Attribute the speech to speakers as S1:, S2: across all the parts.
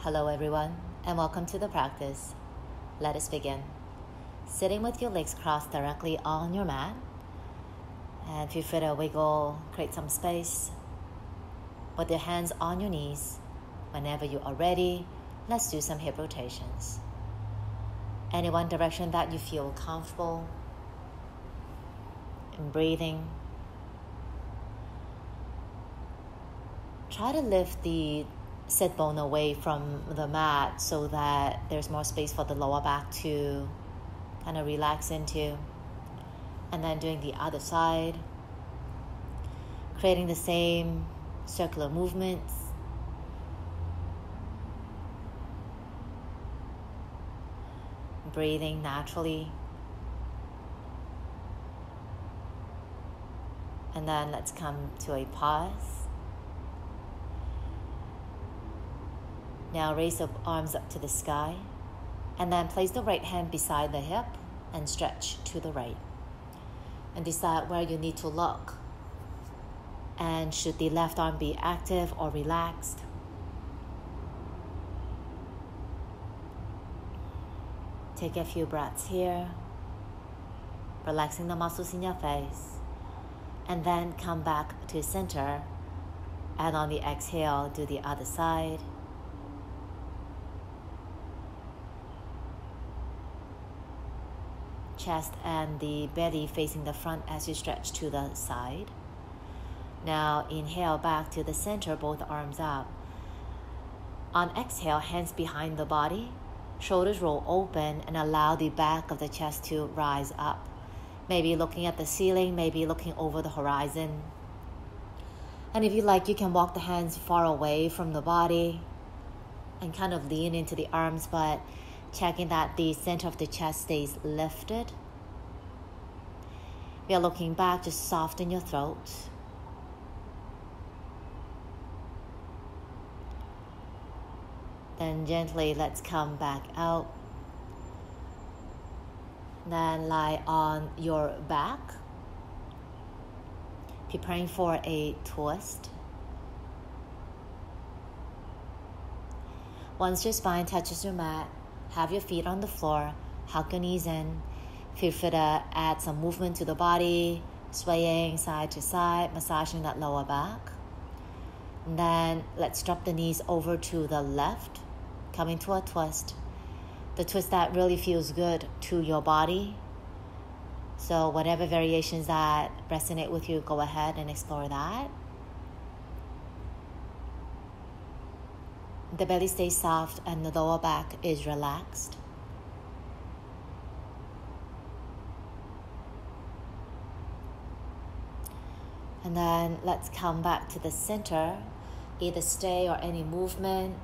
S1: Hello everyone, and welcome to the practice. Let us begin. Sitting with your legs crossed directly on your mat, and feel free to wiggle, create some space. With your hands on your knees, whenever you are ready, let's do some hip rotations. Any one direction that you feel comfortable in breathing. Try to lift the sit bone away from the mat so that there's more space for the lower back to kind of relax into. And then doing the other side, creating the same circular movements. Breathing naturally. And then let's come to a pause. Now raise the arms up to the sky, and then place the right hand beside the hip and stretch to the right. And decide where you need to look. And should the left arm be active or relaxed? Take a few breaths here, relaxing the muscles in your face, and then come back to center, and on the exhale, do the other side. Chest and the belly facing the front as you stretch to the side. Now inhale back to the center, both arms up. On exhale, hands behind the body, shoulders roll open, and allow the back of the chest to rise up. Maybe looking at the ceiling, maybe looking over the horizon. And if you like, you can walk the hands far away from the body and kind of lean into the arms, but checking that the center of the chest stays lifted. If you're looking back, just soften your throat. Then gently, let's come back out. Then lie on your back, preparing for a twist. Once your spine touches your mat, have your feet on the floor, hug your knees in. Feel free to add some movement to the body, swaying side to side, massaging that lower back. And then let's drop the knees over to the left, coming to a twist. The twist that really feels good to your body. So whatever variations that resonate with you, go ahead and explore that. The belly stays soft and the lower back is relaxed. And then let's come back to the center, either stay or any movement.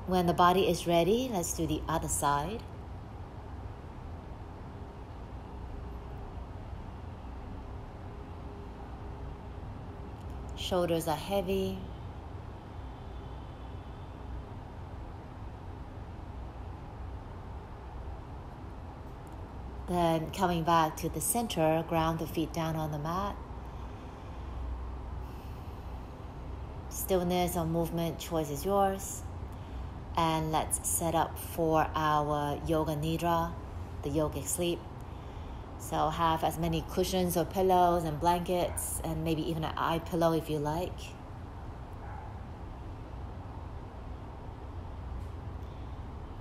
S1: When the body is ready, let's do the other side. Shoulders are heavy. Then coming back to the center, ground the feet down on the mat. Stillness or movement, choice is yours. And let's set up for our Yoga Nidra, the yogic sleep. So have as many cushions or pillows and blankets, and maybe even an eye pillow if you like.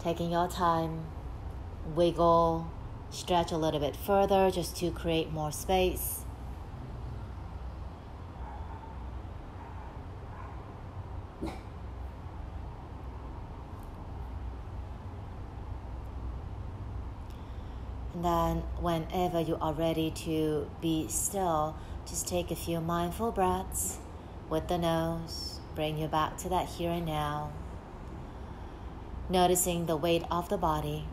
S1: Taking your time, wiggle, stretch a little bit further just to create more space. And then whenever you are ready to be still, just take a few mindful breaths with the nose. Bring you back to that here and now. Noticing the weight of the body.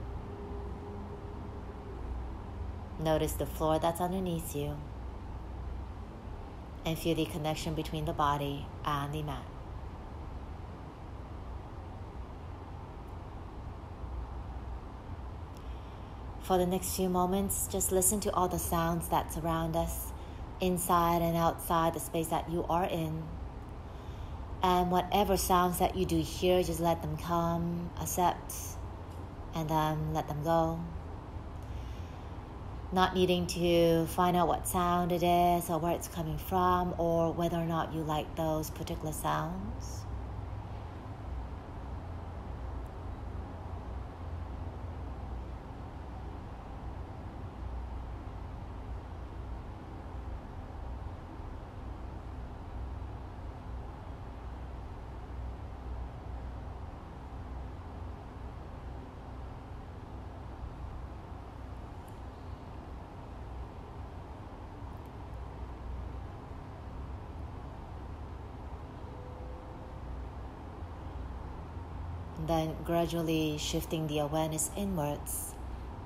S1: Notice the floor that's underneath you. And feel the connection between the body and the mat. For the next few moments, just listen to all the sounds that surround us, inside and outside the space that you are in. And whatever sounds that you do hear, just let them come, accept, and then let them go. Not needing to find out what sound it is or where it's coming from or whether or not you like those particular sounds. Then gradually shifting the awareness inwards,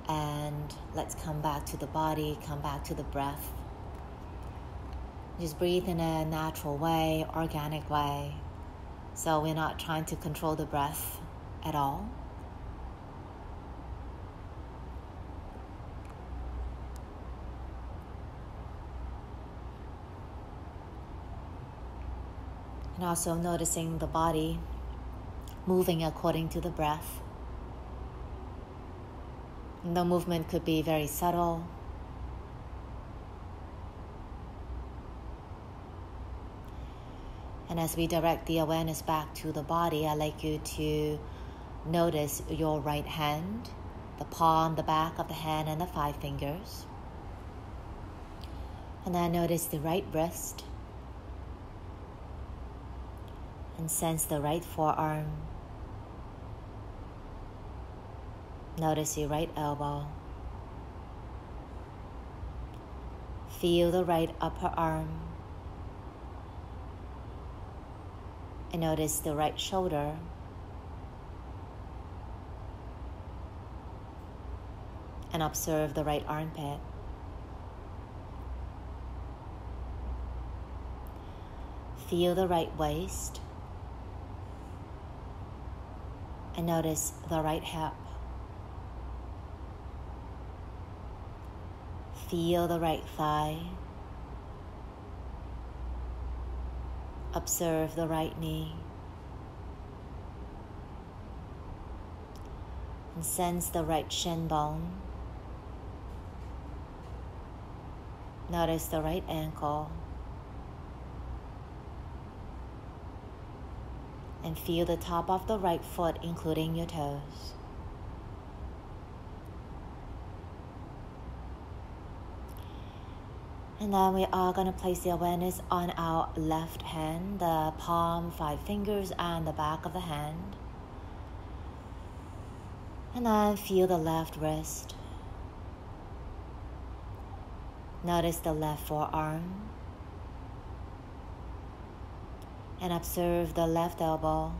S1: and let's come back to the body, come back to the breath. Just breathe in a natural way, organic way. So we're not trying to control the breath at all. And also noticing the body moving according to the breath. And the movement could be very subtle. And as we direct the awareness back to the body, I'd like you to notice your right hand, the palm, the back of the hand, and the 5 fingers. And then notice the right wrist. And sense the right forearm. Notice your right elbow. Feel the right upper arm. And notice the right shoulder. And observe the right armpit. Feel the right waist. And notice the right hip. Feel the right thigh. Observe the right knee. And sense the right shin bone. Notice the right ankle. And feel the top of the right foot, including your toes. And then we are going to place the awareness on our left hand, the palm, 5 fingers, and the back of the hand. And then feel the left wrist. Notice the left forearm. And observe the left elbow.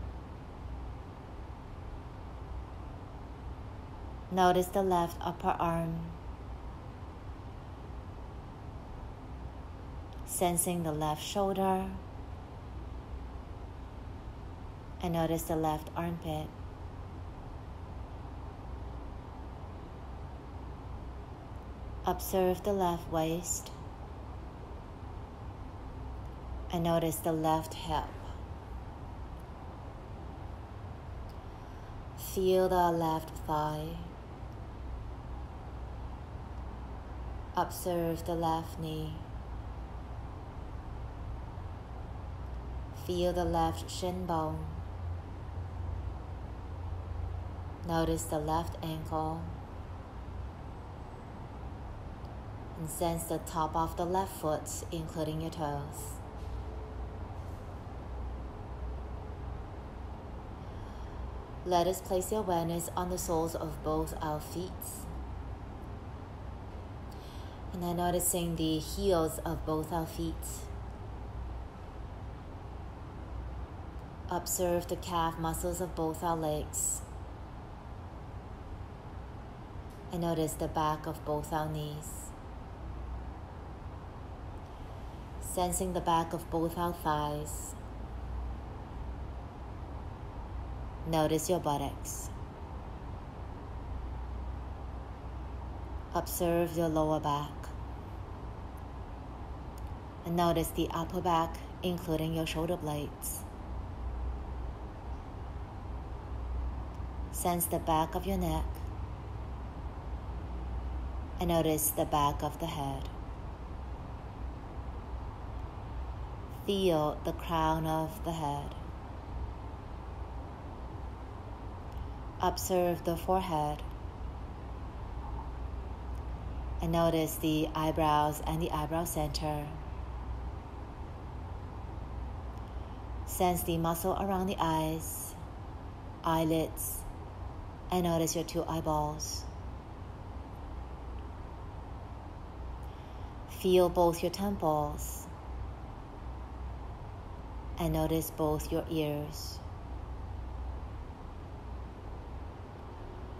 S1: Notice the left upper arm. Sensing the left shoulder. And notice the left armpit. Observe the left waist. And notice the left hip. Feel the left thigh. Observe the left knee. Feel the left shin bone. Notice the left ankle. And sense the top of the left foot, including your toes. Let us place the awareness on the soles of both our feet. And then noticing the heels of both our feet. Observe the calf muscles of both our legs. And notice the back of both our knees. Sensing the back of both our thighs. Notice your buttocks. Observe your lower back. And notice the upper back, including your shoulder blades. Sense the back of your neck and notice the back of the head. Feel the crown of the head. Observe the forehead and notice the eyebrows and the eyebrow center. Sense the muscle around the eyes, eyelids, and notice your two eyeballs. Feel both your temples and notice both your ears.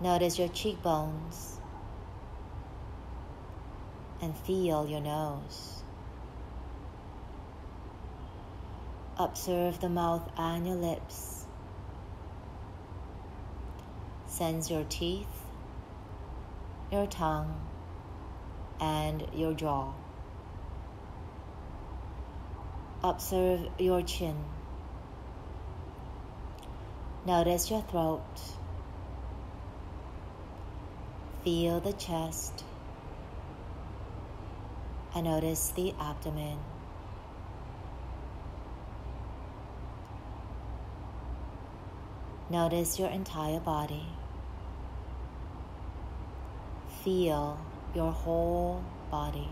S1: Notice your cheekbones and feel your nose. Observe the mouth and your lips. Sense your teeth, your tongue, and your jaw. Observe your chin. Notice your throat. Feel the chest and notice the abdomen. Notice your entire body. Feel your whole body.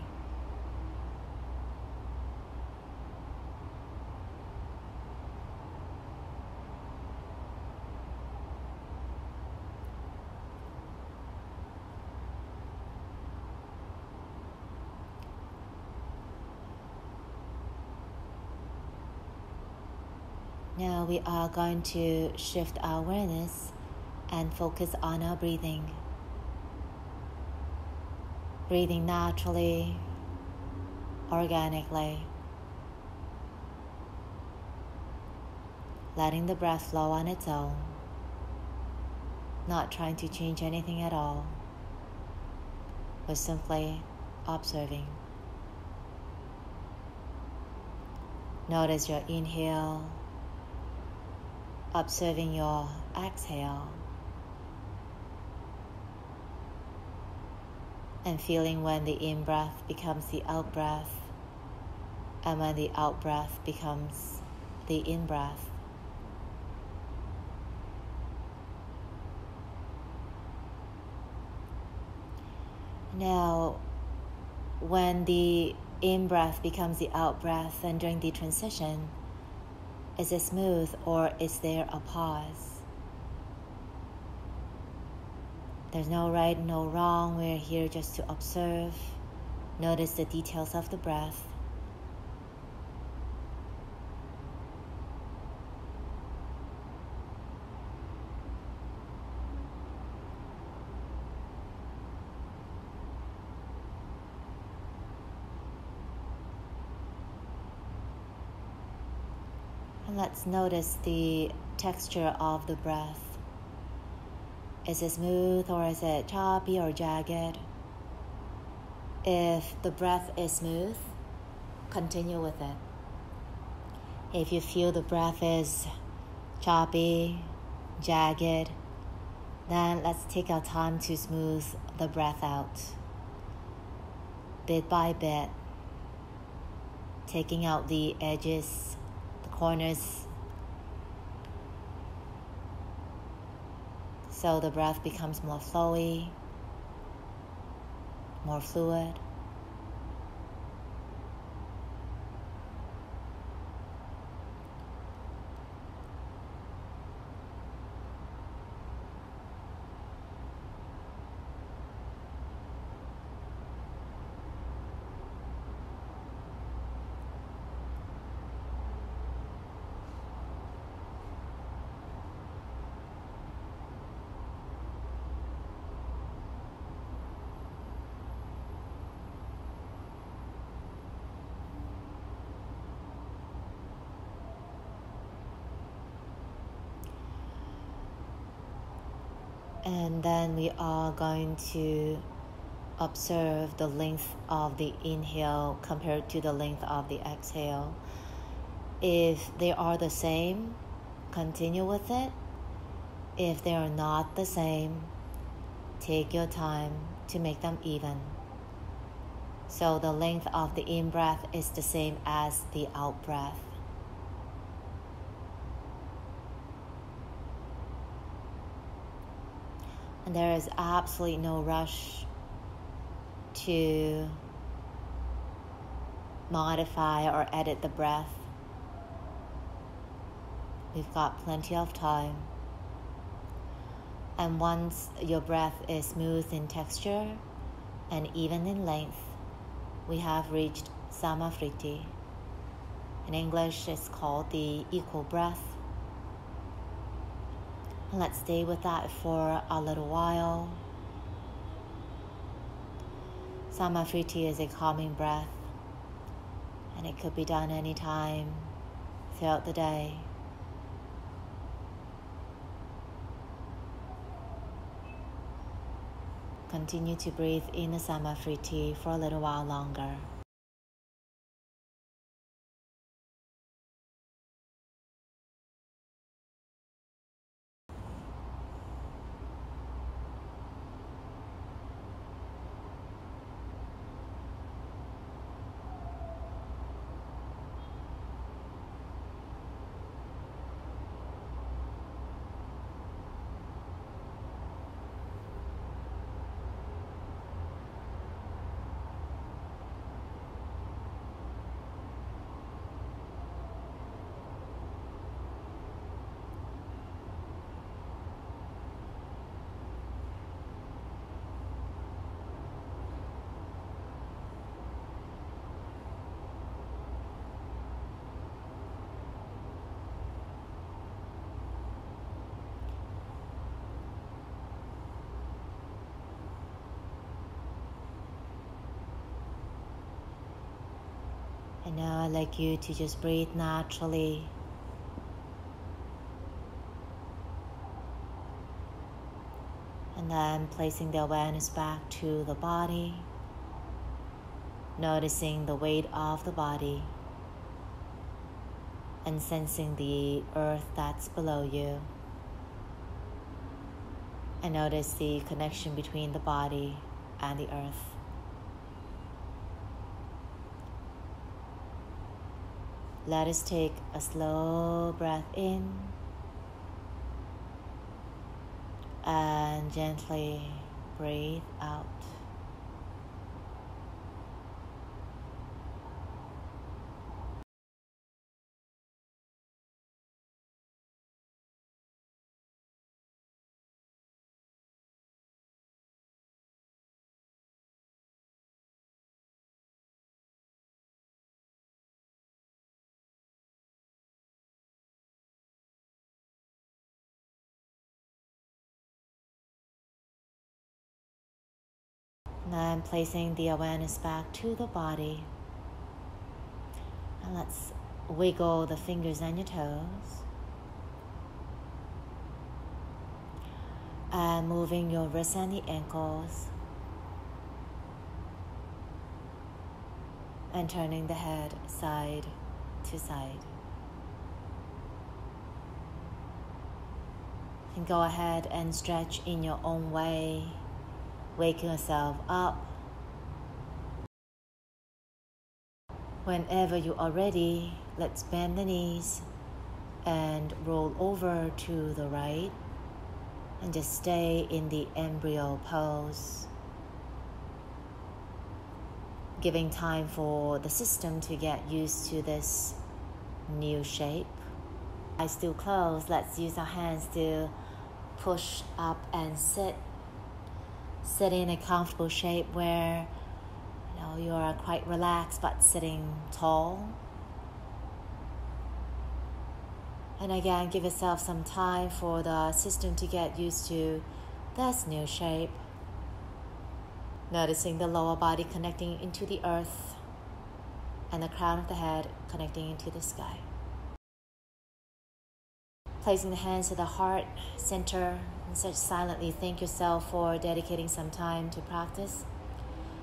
S1: Now we are going to shift our awareness and focus on our breathing. Breathing naturally, organically. Letting the breath flow on its own. Not trying to change anything at all, but simply observing. Notice your inhale. Observing your exhale and feeling when the in-breath becomes the out-breath and when the out-breath becomes the in-breath. Now, when the in-breath becomes the out-breath and during the transition, is it smooth or is there a pause? There's no right, no wrong. We're here just to observe, notice the details of the breath. And let's notice the texture of the breath. Is it smooth or is it choppy or jagged? If the breath is smooth, continue with it. If you feel the breath is choppy, jagged, then let's take our time to smooth the breath out. Bit by bit, taking out the edges, corners, so the breath becomes more flowy, more fluid. And then we are going to observe the length of the inhale compared to the length of the exhale. If they are the same, continue with it. If they are not the same, take your time to make them even. So the length of the in-breath is the same as the out-breath. And there is absolutely no rush to modify or edit the breath. We've got plenty of time. And once your breath is smooth in texture and even in length, we have reached Samafriti. In English, it's called the equal breath. And let's stay with that for a little while. Samafriti is a calming breath, and it could be done anytime throughout the day. Continue to breathe in the Samafriti for a little while longer. And now I'd like you to just breathe naturally. And then placing the awareness back to the body, noticing the weight of the body, and sensing the earth that's below you. And notice the connection between the body and the earth. Let us take a slow breath in and gently breathe out. Then placing the awareness back to the body. And let's wiggle the fingers and your toes. And moving your wrists and the ankles. And turning the head side to side. And go ahead and stretch in your own way. Wake yourself up. Whenever you are ready, let's bend the knees and roll over to the right and just stay in the embryo pose, giving time for the system to get used to this new shape. Eyes still closed, let's use our hands to push up and sit in a comfortable shape where you are quite relaxed but sitting tall. And again, give yourself some time for the system to get used to this new shape. Noticing the lower body connecting into the earth and the crown of the head connecting into the sky. Placing the hands to the heart center and such silently thank yourself for dedicating some time to practice.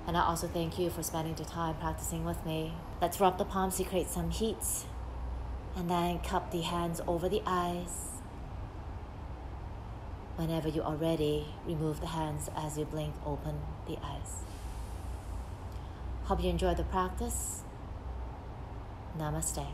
S1: And I also thank you for spending the time practicing with me. Let's rub the palms to create some heat. And then cup the hands over the eyes. Whenever you are ready, remove the hands as you blink open the eyes. Hope you enjoy the practice. Namaste.